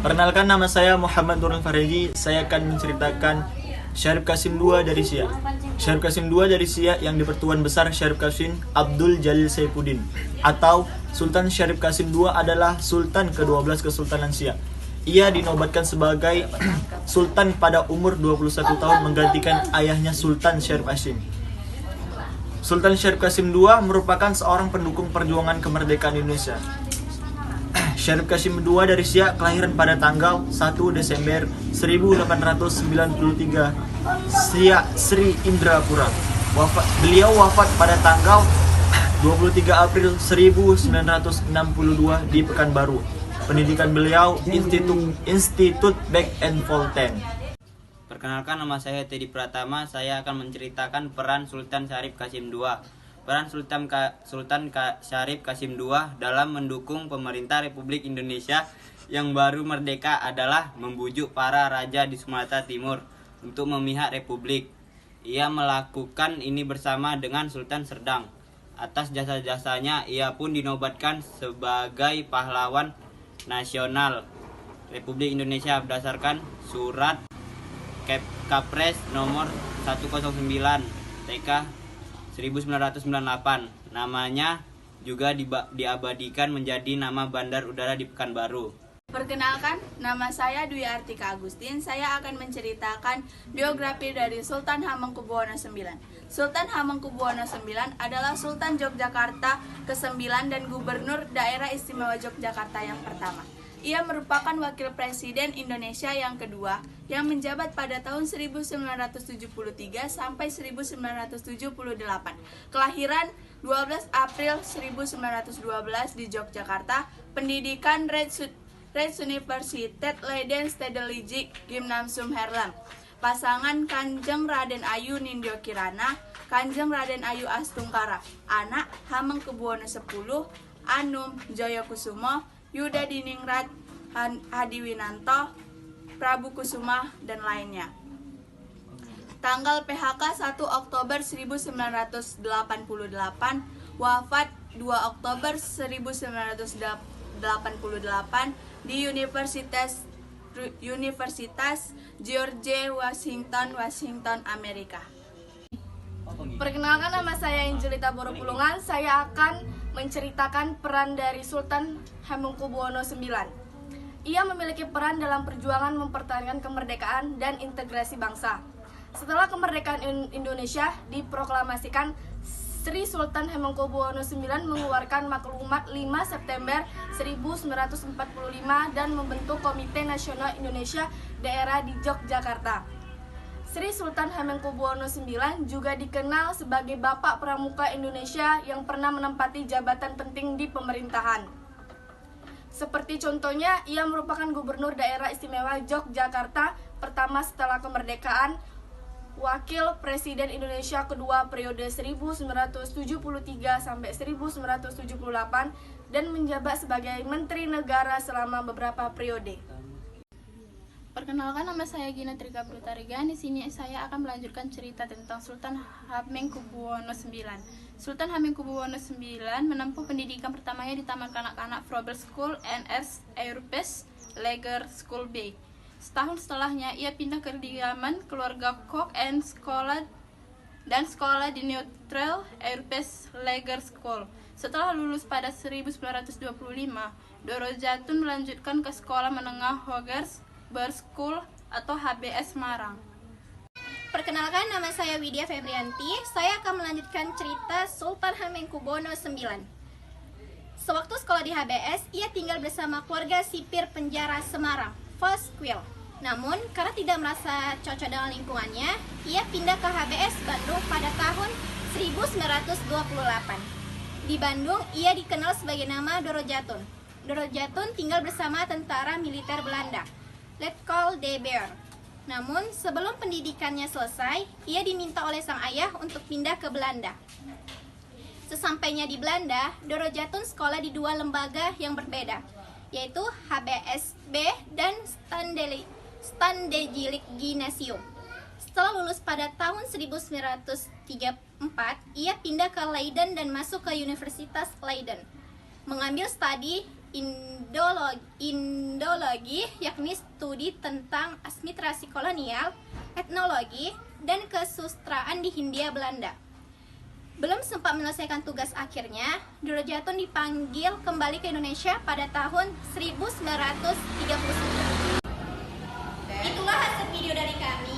Perkenalkan, nama saya Muhammad Nurul Fareji. Saya akan menceritakan Syarif Qasim II dari Siak. Syarif Qasim II dari Siak yang dipertuan besar Syarif Qasim Abdul Jalil Saifuddin atau Sultan Syarif Qasim II adalah Sultan ke-12 Kesultanan Siak. Ia dinobatkan sebagai Sultan pada umur 21 tahun menggantikan ayahnya Sultan Syarif Qasim. Sultan Syarif Qasim II merupakan seorang pendukung perjuangan kemerdekaan Indonesia. Syarif Qasim II dari Siak kelahiran pada tanggal 1 Desember 1893 Siak Sri Indrapura. Beliau wafat pada tanggal 23 April 1962 di Pekanbaru. Pendidikan beliau Institut Beck and Folten. Perkenalkan, nama saya Teddy Pratama. Saya akan menceritakan peran Sultan Syarif Qasim II. Peran Sultan Syarif Qasim II dalam mendukung pemerintah Republik Indonesia yang baru merdeka adalah membujuk para raja di Sumatera Timur untuk memihak Republik. Ia melakukan ini bersama dengan Sultan Serdang. Atas jasa-jasanya, ia pun dinobatkan sebagai pahlawan nasional Republik Indonesia berdasarkan Surat Kapres nomor 109 TK 1998. Namanya juga diabadikan menjadi nama Bandar Udara di Pekanbaru. Perkenalkan, nama saya Dwi Artika Agustin. Saya akan menceritakan biografi dari Sultan Hamengkubuwono IX. Sultan Hamengkubuwono IX adalah Sultan Yogyakarta ke-9 dan Gubernur Daerah Istimewa Yogyakarta yang pertama. Ia merupakan wakil presiden Indonesia yang kedua yang menjabat pada tahun 1973 sampai 1978. Kelahiran 12 April 1912 di Yogyakarta. Pendidikan Rijksuniversiteit Leiden Stedelijk Gymnasium Haarlem. Pasangan Kanjeng Raden Ayu Nindyo Kirana, Kanjeng Raden Ayu Astungkara. Anak Hamengkubuwono X, Anum Joyokusumo, Yuda Diningrat Hadiwinanto, Prabu Kusuma, dan lainnya. Tanggal PHK 1 Oktober 1988, wafat 2 Oktober 1988 di Universitas George Washington, Amerika. Perkenalkan, nama saya Angelita Borupulungan. Saya akan menceritakan peran dari Sultan Hamengkubuwono IX. Ia memiliki peran dalam perjuangan mempertahankan kemerdekaan dan integrasi bangsa. Setelah kemerdekaan Indonesia diproklamasikan, Sri Sultan Hamengkubuwono IX mengeluarkan maklumat 5 September 1945 dan membentuk Komite Nasional Indonesia Daerah di Yogyakarta. Sri Sultan Hamengkubuwono IX juga dikenal sebagai Bapak Pramuka Indonesia yang pernah menempati jabatan penting di pemerintahan. Seperti contohnya, ia merupakan Gubernur Daerah Istimewa Yogyakarta pertama setelah kemerdekaan, Wakil Presiden Indonesia kedua periode 1973 sampai 1978, dan menjabat sebagai Menteri Negara selama beberapa periode. Perkenalkan, nama saya Gina Trika Brutarigan. Di sini saya akan melanjutkan cerita tentang Sultan Hamengkubuwono IX. Sultan Hamengkubuwono IX menempuh pendidikan pertamanya di Taman Kanak-kanak Frobel School NS Europes Lager School B. Setahun setelahnya, ia pindah ke kediaman keluarga Koch dan sekolah di Neutral Europes Lager School. Setelah lulus pada 1925, Doro Jatun melanjutkan ke sekolah menengah Hogers School atau HBS Semarang. Perkenalkan, nama saya Widya Febrianti. Saya akan melanjutkan cerita Sultan Hamengkubuwono IX. Sewaktu sekolah di HBS, ia tinggal bersama keluarga sipir penjara Semarang, Foskwil. Namun, karena tidak merasa cocok dengan lingkungannya, ia pindah ke HBS Bandung pada tahun 1928. Di Bandung, ia dikenal sebagai nama Doro Jatun. Doro Jatun tinggal bersama tentara militer Belanda, Letkol de Beer. Namun, sebelum pendidikannya selesai, ia diminta oleh sang ayah untuk pindah ke Belanda. Sesampainya di Belanda, Doro Jatun sekolah di dua lembaga yang berbeda, yaitu HBSB dan Standejilik Gymnasium. Setelah lulus pada tahun 1934, ia pindah ke Leiden dan masuk ke Universitas Leiden, mengambil studi Indologi, yakni studi tentang administrasi kolonial, etnologi, dan kesusastraan di Hindia Belanda. Belum sempat menyelesaikan tugas akhirnya, Durjatun dipanggil kembali ke Indonesia pada tahun 1939. Itulah hasil video dari kami.